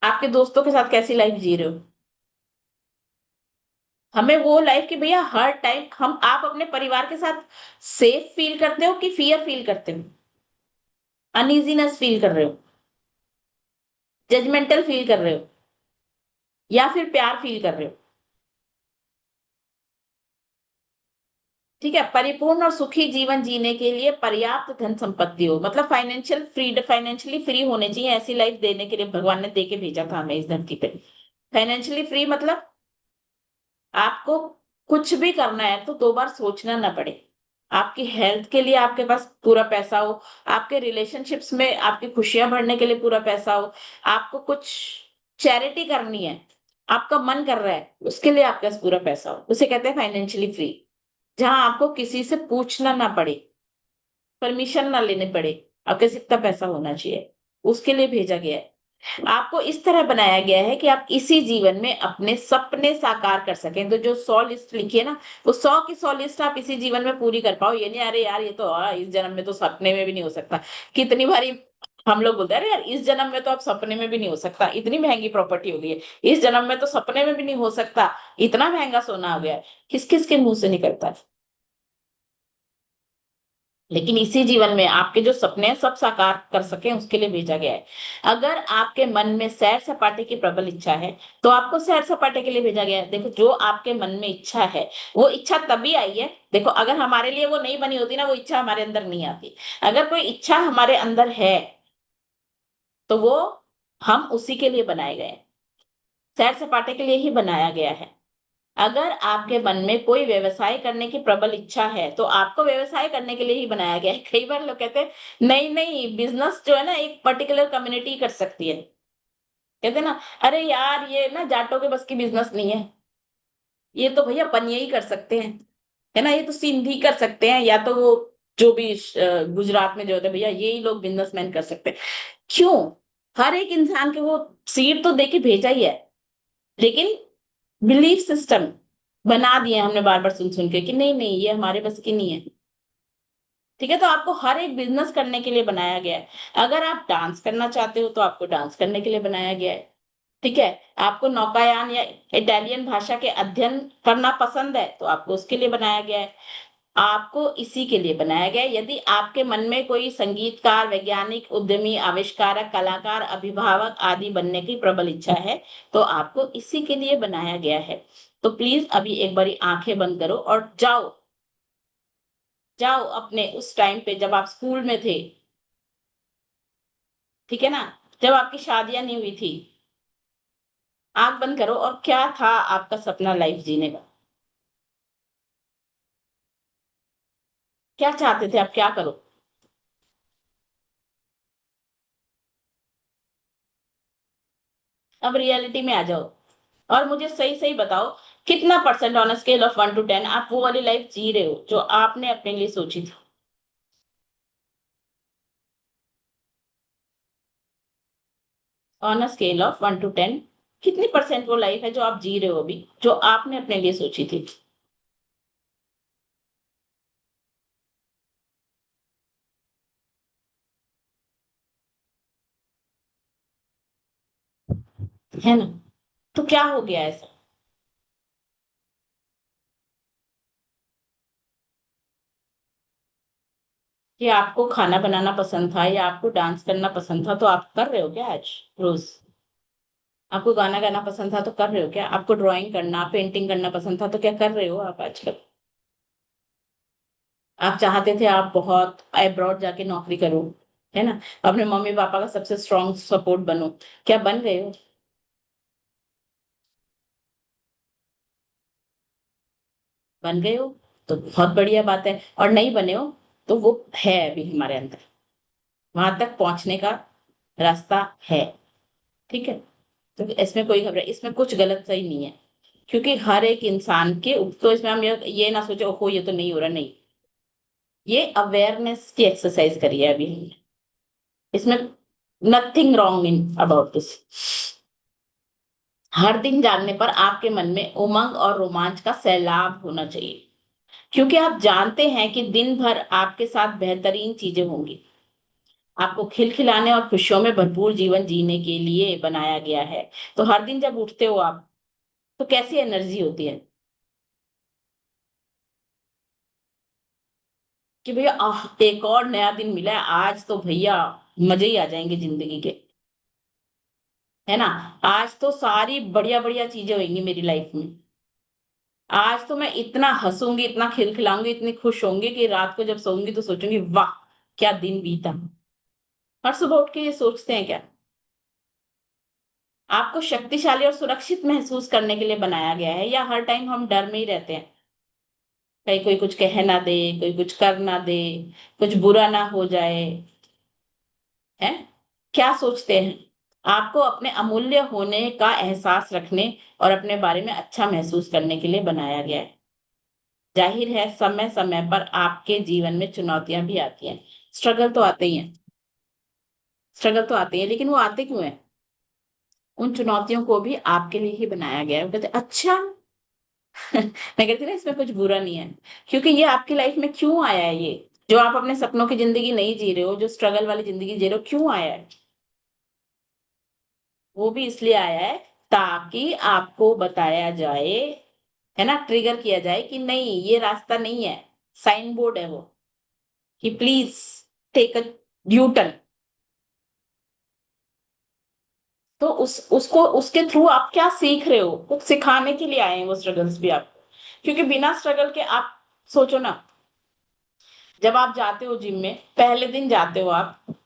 आपके दोस्तों के साथ कैसी लाइफ जी रहे हो। हमें वो लाइफ की भैया हर टाइम हम आप अपने परिवार के साथ सेफ फील करते हो कि फियर फील करते हो, अनइजीनेस फील कर रहे हो, जजमेंटल फील कर रहे हो, या फिर प्यार फील कर रहे हो। ठीक है, परिपूर्ण और सुखी जीवन जीने के लिए पर्याप्त धन संपत्ति हो, मतलब फाइनेंशियली फ्री होने चाहिए, ऐसी लाइफ देने के लिए भगवान ने दे के भेजा था हमें इस धरती पे। फाइनेंशियली फ्री मतलब आपको कुछ भी करना है तो दो बार सोचना ना पड़े, आपकी हेल्थ के लिए आपके पास पूरा पैसा हो, आपके रिलेशनशिप्स में आपकी खुशियां बढ़ने के लिए पूरा पैसा हो, आपको कुछ चैरिटी करनी है, आपका मन कर रहा है उसके लिए आपके पास पूरा पैसा हो, उसे कहते हैं फाइनेंशियली फ्री। जहां आपको किसी से पूछना ना पड़े, परमिशन ना लेने पड़े, आपके पास इतना पैसा होना चाहिए, उसके लिए भेजा गया है। आपको इस तरह बनाया गया है कि आप इसी जीवन में अपने सपने साकार कर सकें। तो जो 100 लिस्ट लिखी है ना, वो 100 की 100 लिस्ट आप इसी जीवन में पूरी कर पाओ। ये नहीं अरे यार ये तो इस जन्म में तो सपने में भी नहीं हो सकता। कितनी बारी हम लोग बोलते हैं अरे यार इस जन्म में तो अब सपने में भी नहीं हो सकता, इतनी महंगी प्रॉपर्टी हो गई है, इस जन्म में तो सपने में भी नहीं हो सकता, इतना महंगा सोना हो गया है। किस किस के मुंह से निकलता है। लेकिन इसी जीवन में आपके जो सपने हैं सब साकार कर सके उसके लिए भेजा गया है। अगर आपके मन में सैर सपाटे की प्रबल इच्छा है तो आपको सैर सपाटे के लिए भेजा गया है। देखो जो आपके मन में इच्छा है वो इच्छा तभी आई है, देखो अगर हमारे लिए वो नहीं बनी होती ना वो इच्छा हमारे अंदर नहीं आती। अगर कोई इच्छा हमारे अंदर है तो वो हम उसी के लिए बनाए गए हैं, सैर सपाटे के लिए ही बनाया गया है। अगर आपके मन में कोई व्यवसाय करने की प्रबल इच्छा है तो आपको व्यवसाय करने के लिए ही बनाया गया है। कई बार लोग कहते हैं नहीं नहीं बिजनेस जो है ना एक पर्टिकुलर कम्युनिटी कर सकती है, कहते हैं ना अरे यार ये ना जाटों के बस की बिजनेस नहीं है, ये तो भैया पनिया ही कर सकते हैं, है ना, ये तो सिंधी कर सकते हैं, या तो वो जो भी गुजरात में जो होते हैं भैया यही लोग बिजनेसमैन कर सकते हैं। क्यों? हर एक इंसान के वो सीट तो देके भेजा ही है, लेकिन बिलीफ सिस्टम बना दिए हमने बार बार सुन सुन के कि नहीं नहीं ये हमारे बस की नहीं है। ठीक है, तो आपको हर एक बिजनेस करने के लिए बनाया गया है। अगर आप डांस करना चाहते हो तो आपको डांस करने के लिए बनाया गया है। ठीक है, आपको नौकायान या इटालियन भाषा के अध्ययन करना पसंद है तो आपको उसके लिए बनाया गया है। आपको इसी के लिए बनाया गया है। यदि आपके मन में कोई संगीतकार, वैज्ञानिक, उद्यमी, आविष्कारक, कलाकार, अभिभावक आदि बनने की प्रबल इच्छा है तो आपको इसी के लिए बनाया गया है। तो प्लीज अभी एक बारी आंखें बंद करो और जाओ, जाओ अपने उस टाइम पे जब आप स्कूल में थे। ठीक है ना, जब आपकी शादियां नहीं हुई थी। आंख बंद करो और क्या था आपका सपना लाइफ जीने का? क्या चाहते थे आप, क्या करो? अब रियलिटी में आ जाओ और मुझे सही सही बताओ, कितना percent on scale of 1 to 10 आप वो वाली लाइफ जी रहे हो जो आपने अपने लिए सोची थी? ऑन स्केल ऑफ 1 to 10 कितनी परसेंट वो लाइफ है जो आप जी रहे हो अभी, जो आपने अपने लिए सोची थी? है ना? तो क्या हो गया ऐसा कि आपको खाना बनाना पसंद था या आपको डांस करना पसंद था तो आप कर रहे हो क्या आज रोज? आपको गाना गाना पसंद था तो कर रहे हो क्या? आपको ड्राइंग करना, पेंटिंग करना पसंद था तो क्या कर रहे हो आप आजकल? आप चाहते थे आप बहुत अब्रॉड जाके नौकरी करो, है ना, अपने मम्मी पापा का सबसे स्ट्रॉन्ग सपोर्ट बनो, क्या बन गए हो? बन गए हो तो बहुत बढ़िया बात है, और नहीं बने हो तो वो है अभी हमारे अंदर, वहां तक पहुंचने का रास्ता है। ठीक है, तो इसमें कोई घबराए, इसमें कुछ गलत सही नहीं है, क्योंकि हर एक इंसान के, तो इसमें हम ये ना सोचे ओहो ये तो नहीं हो रहा, नहीं। ये अवेयरनेस की एक्सरसाइज करी है अभी हमने, इसमें nothing wrong in about this. हर दिन जागने पर आपके मन में उमंग और रोमांच का सैलाब होना चाहिए, क्योंकि आप जानते हैं कि दिन भर आपके साथ बेहतरीन चीजें होंगी। आपको खिलखिलाने और खुशियों में भरपूर जीवन जीने के लिए बनाया गया है। तो हर दिन जब उठते हो आप, तो कैसी एनर्जी होती है कि भैया आह एक और नया दिन मिला है, आज तो भैया मजे ही आ जाएंगे जिंदगी के, है ना। आज तो सारी बढ़िया बढ़िया चीजें होंगी मेरी लाइफ में। आज तो मैं इतना हंसूंगी, इतना खिलखिलाऊंगी, इतनी खुश होंगी कि रात को जब सोऊंगी तो सोचूंगी वाह क्या दिन बीता। और सुबह उठ के ये सोचते हैं क्या? आपको शक्तिशाली और सुरक्षित महसूस करने के लिए बनाया गया है, या हर टाइम हम डर में ही रहते हैं कहीं कोई कुछ कह ना दे, कोई कुछ कर ना दे, कुछ बुरा ना हो जाए? है, क्या सोचते हैं? आपको अपने अमूल्य होने का एहसास रखने और अपने बारे में अच्छा महसूस करने के लिए बनाया गया है। जाहिर है समय समय पर आपके जीवन में चुनौतियां भी आती हैं, स्ट्रगल तो आते ही हैं, स्ट्रगल तो आते हैं, लेकिन वो आते क्यों हैं? उन चुनौतियों को भी आपके लिए ही बनाया गया है। वो कहते अच्छा मैं कहती ना इसमें कुछ बुरा नहीं है, क्योंकि ये आपकी लाइफ में क्यों आया है, ये जो आप अपने सपनों की जिंदगी नहीं जी रहे हो, जो स्ट्रगल वाली जिंदगी जी रहे हो, क्यों आया है? वो भी इसलिए आया है ताकि आपको बताया जाए, है ना, ट्रिगर किया जाए कि नहीं ये रास्ता नहीं है, साइन बोर्ड है वो, कि please take a U turn. तो उसको उसके थ्रू आप क्या सीख रहे हो, कुछ सिखाने के लिए आए हैं वो स्ट्रगल्स भी आपको, क्योंकि बिना स्ट्रगल के आप सोचो ना, जब आप जाते हो जिम में पहले दिन जाते हो आप,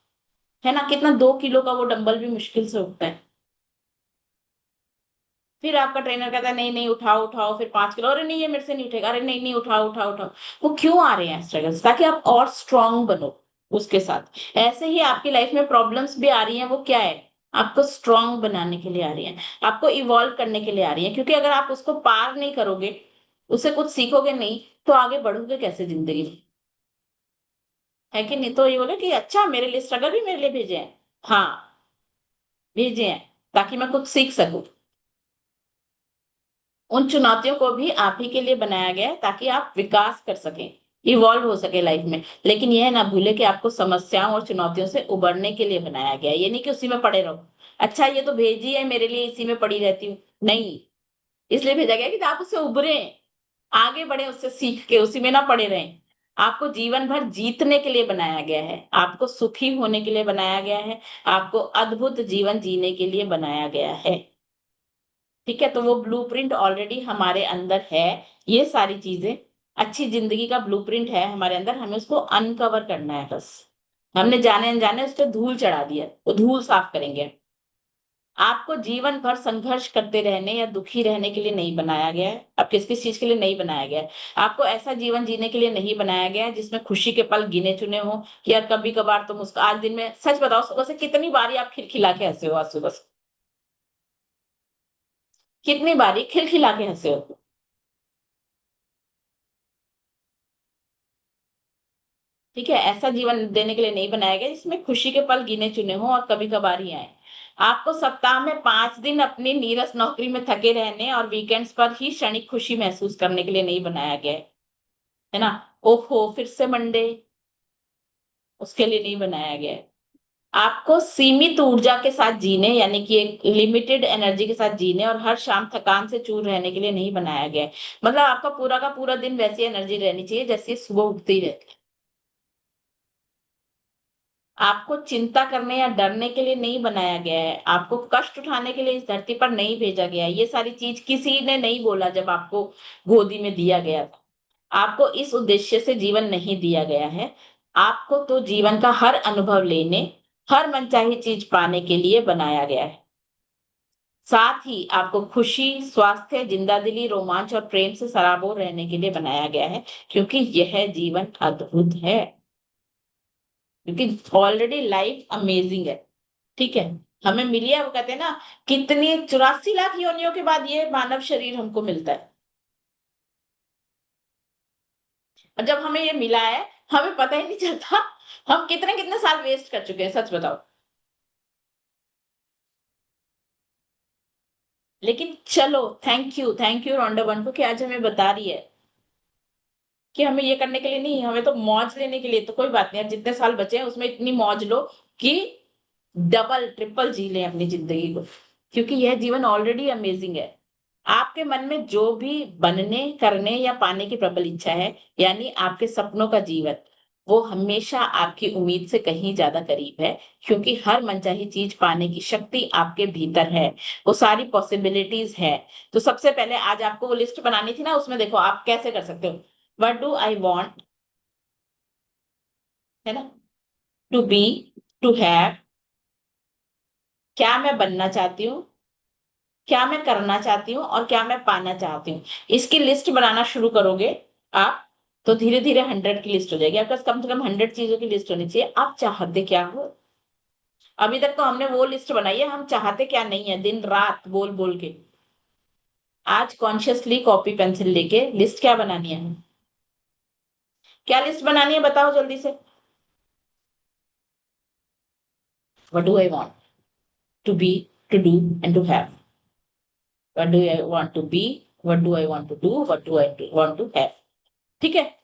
है ना, कितना 2 किलो का वो डंबल भी मुश्किल से उठता है। फिर आपका ट्रेनर कहता है नहीं नहीं उठाओ उठाओ, फिर 5 किलो, अरे नहीं ये मेरे से नहीं उठेगा, अरे नहीं नहीं उठाओ उठाओ उठाओ। वो क्यों आ रहे हैं स्ट्रगल्स? ताकि आप और स्ट्रांग बनो उसके साथ। ऐसे ही आपकी लाइफ में प्रॉब्लम्स भी आ रही हैं, वो क्या है, आपको स्ट्रांग बनाने के लिए आ रही हैं, आपको इवॉल्व करने के लिए आ रही हैं, क्योंकि अगर आप उसको पार नहीं करोगे, उससे कुछ सीखोगे नहीं, तो आगे बढ़ोगे कैसे जिंदगी में? है कि नहीं? तो ये बोले कि अच्छा मेरे लिए स्ट्रगल भी मेरे लिए भेजे हैं। हाँ, भेजे हैं, ताकि मैं कुछ सीख सकूं। उन चुनौतियों को भी आप ही के लिए बनाया गया है, ताकि आप विकास कर सकें, इवॉल्व हो सके लाइफ में। लेकिन यह ना भूले कि आपको समस्याओं और चुनौतियों से उबरने के लिए बनाया गया है, ये नहीं कि उसी में पड़े रहो। अच्छा ये तो भेजी है मेरे लिए, इसी में पड़ी रहती हूँ, नहीं। इसलिए भेजा गया कि आप उससे उभरे, आगे बढ़े, उससे सीख के, उसी में ना पड़े रहें। आपको जीवन भर जीतने के लिए बनाया गया है, आपको सुखी होने के लिए बनाया गया है, आपको अद्भुत जीवन जीने के लिए बनाया गया है। ठीक है, तो वो ब्लूप्रिंट ऑलरेडी हमारे अंदर है। ये सारी चीजें, अच्छी जिंदगी का ब्लूप्रिंट है हमारे अंदर, हमें उसको अनकवर करना है बस। हमने जाने अनजाने उस पर धूल चढ़ा दिया, वो धूल साफ करेंगे। आपको जीवन भर संघर्ष करते रहने या दुखी रहने के लिए नहीं बनाया गया है, अब किस किस चीज के लिए नहीं बनाया गया है। आपको ऐसा जीवन जीने के लिए नहीं बनाया गया है जिसमें खुशी के पल गिने चुने हो, कि यार कभी कभार तुम उसका, आज दिन में सच बताओ सुबह से कितनी बारी आप खिलखिला के हंसे हो? आज सुबह से कितनी बारी खिलखिला के हंसे हो? ठीक है, ऐसा जीवन देने के लिए नहीं बनाया गया जिसमें खुशी के पल गिने चुने हो और कभी कभार ही आए। आपको सप्ताह में 5 दिन अपनी नीरस नौकरी में थके रहने और वीकेंड्स पर ही क्षणिक खुशी महसूस करने के लिए नहीं बनाया गया है ना? ओहो फिर से मंडे, उसके लिए नहीं बनाया गया है। आपको सीमित ऊर्जा के साथ जीने, यानी कि एक लिमिटेड एनर्जी के साथ जीने और हर शाम थकान से चूर रहने के लिए नहीं बनाया गया है। मतलब आपका पूरा का पूरा दिन वैसी एनर्जी रहनी चाहिए जैसे सुबह उठते ही रहती है। आपको चिंता करने या डरने के लिए नहीं बनाया गया है, आपको कष्ट उठाने के लिए इस धरती पर नहीं भेजा गया है। ये सारी चीज किसी ने नहीं बोला जब आपको गोदी में दिया गया था। आपको इस उद्देश्य से जीवन नहीं दिया गया है। आपको तो जीवन का हर अनुभव लेने, हर मनचाही चीज पाने के लिए बनाया गया है। साथ ही आपको खुशी, स्वास्थ्य, जिंदादिली, रोमांच और प्रेम से सराबोर रहने के लिए बनाया गया है, क्योंकि यह जीवन अद्भुत है। क्योंकि ऑलरेडी लाइफ अमेजिंग है। ठीक है, हमें मिली है, वो कहते हैं ना, कितनी 84 लाख योनियों के बाद ये मानव शरीर हमको मिलता है। और जब हमें ये मिला है, हमें पता ही नहीं चलता हम कितने कितने साल वेस्ट कर चुके हैं, सच बताओ। लेकिन चलो, थैंक यू रोंडा बंटू कि आज हमें बता रही है कि हमें ये करने के लिए नहीं, हमें तो मौज लेने के लिए। तो कोई बात नहीं, अब जितने साल बचे हैं उसमें इतनी मौज लो कि डबल ट्रिपल जी लें अपनी जिंदगी को, क्योंकि यह जीवन ऑलरेडी अमेजिंग है। आपके मन में जो भी बनने, करने या पाने की प्रबल इच्छा है, यानी आपके सपनों का जीवन, वो हमेशा आपकी उम्मीद से कहीं ज्यादा करीब है। क्योंकि हर मनचाही चीज पाने की शक्ति आपके भीतर है, वो सारी पॉसिबिलिटीज है। तो सबसे पहले आज आपको वो लिस्ट बनानी थी ना, उसमें देखो आप कैसे कर सकते हो। व्हाट डू आई वांट, है ना? टू बी, टू हैव, क्या मैं बनना चाहती हूँ, क्या मैं करना चाहती हूँ, और क्या मैं पाना चाहती हूँ। इसकी लिस्ट बनाना शुरू करोगे आप, तो धीरे धीरे 100 की लिस्ट हो जाएगी आपके पास। कम से कम 100 चीजों की लिस्ट होनी चाहिए, आप चाहते क्या हो। अभी तक तो हमने वो लिस्ट बनाई है, हम चाहते क्या नहीं है, दिन रात बोल बोल के। आज कॉन्शियसली कॉपी पेंसिल लेके लिस्ट क्या बनानी है, क्या लिस्ट बनानी है बताओ जल्दी से। What do I want to be, to do and to have. What do I want to be, what do I want to do, what do I want to have. ठीक है,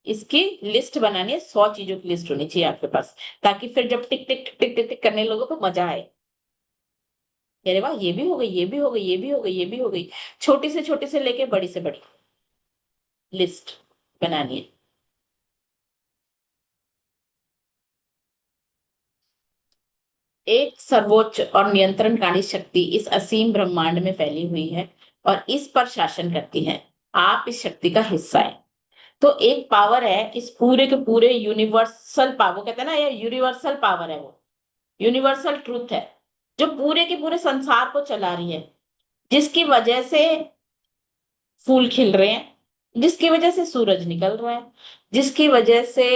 इसकी लिस्ट बनानी है, 100 चीजों की लिस्ट होनी चाहिए आपके पास, ताकि फिर जब टिक टिक टिक टिक टिक टिक करने लोगों तो मजा आए। अरे वाह, ये भी हो गई, ये भी हो गई, ये भी हो गई, ये भी हो गई। छोटी से लेके बड़ी से बड़ी लिस्ट बनानी है। एक सर्वोच्च और नियंत्रणकारी शक्ति इस असीम ब्रह्मांड में फैली हुई है और इस पर शासन करती है। आप इस शक्ति का हिस्सा है। तो एक पावर है इस पूरे के पूरे यूनिवर्सल पावर, कहते हैं ना, ये यूनिवर्सल पावर है, वो यूनिवर्सल ट्रूथ है, जो पूरे के पूरे संसार को चला रही है। जिसकी वजह से फूल खिल रहे हैं, जिसकी वजह से सूरज निकल रहा है, जिसकी वजह से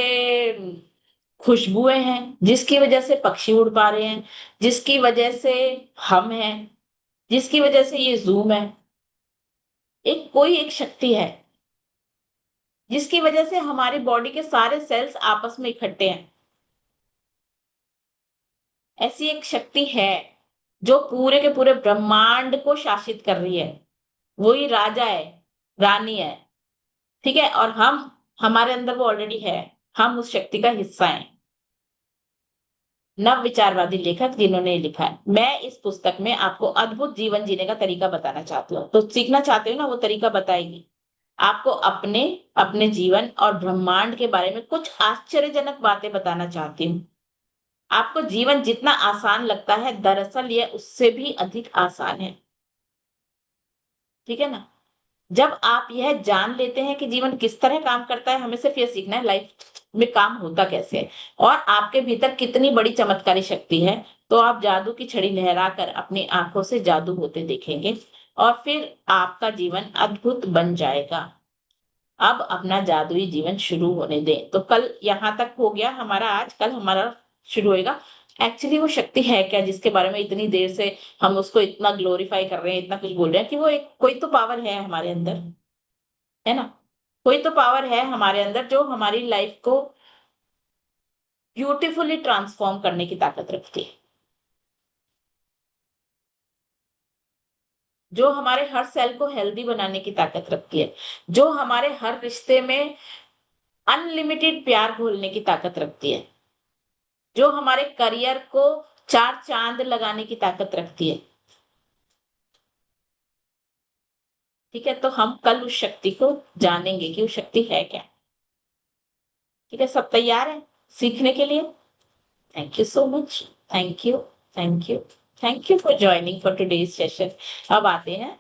खुशबुएं हैं, जिसकी वजह से पक्षी उड़ पा रहे हैं, जिसकी वजह से हम हैं, जिसकी वजह से ये जूम है। एक कोई एक शक्ति है जिसकी वजह से हमारी बॉडी के सारे सेल्स आपस में इकट्ठे हैं। ऐसी एक शक्ति है जो पूरे के पूरे ब्रह्मांड को शासित कर रही है। वही राजा है, रानी है, ठीक है। और हम, हमारे अंदर वो ऑलरेडी है, हम उस शक्ति का हिस्सा हैं। नव विचारवादी लेखक जिन्होंने लिखा है, मैं इस पुस्तक में आपको अद्भुत जीवन जीने का तरीका बताना चाहती हूँ। तो सीखना चाहते हो ना, वो तरीका बताएगी आपको। अपने अपने जीवन और ब्रह्मांड के बारे में कुछ आश्चर्यजनक बातें बताना चाहती हूँ। आपको जीवन जितना आसान लगता है, दरअसल यह उससे भी अधिक आसान है। ठीक है ना। जब आप यह जान लेते हैं कि जीवन किस तरह काम करता है, हमें सिर्फ यह सीखना है लाइफ में काम होता कैसे है और आपके भीतर कितनी बड़ी चमत्कारी शक्ति है, तो आप जादू की छड़ी लहराकर अपनी आंखों से जादू होते देखेंगे और फिर आपका जीवन अद्भुत बन जाएगा। अब अपना जादुई जीवन शुरू होने दें। तो कल यहाँ तक हो गया हमारा, आज कल हमारा शुरू होएगा। एक्चुअली वो शक्ति है क्या जिसके बारे में इतनी देर से हम उसको इतना ग्लोरीफाई कर रहे हैं, इतना कुछ बोल रहे हैं कि वो एक कोई तो पावर है हमारे अंदर, है ना। कोई तो पावर है हमारे अंदर जो हमारी लाइफ को ब्यूटीफुली ट्रांसफॉर्म करने की ताकत रखती है, जो हमारे हर सेल को हेल्दी बनाने की ताकत रखती है, जो हमारे हर रिश्ते में अनलिमिटेड प्यार घोलने की ताकत रखती है, जो हमारे करियर को चार चांद लगाने की ताकत रखती है। ठीक है, तो हम कल उस शक्ति को जानेंगे कि वो शक्ति है क्या। ठीक है, सब तैयार है सीखने के लिए? Thank you so much. Thank you, thank you, thank you for joining for today's session. अब आते हैं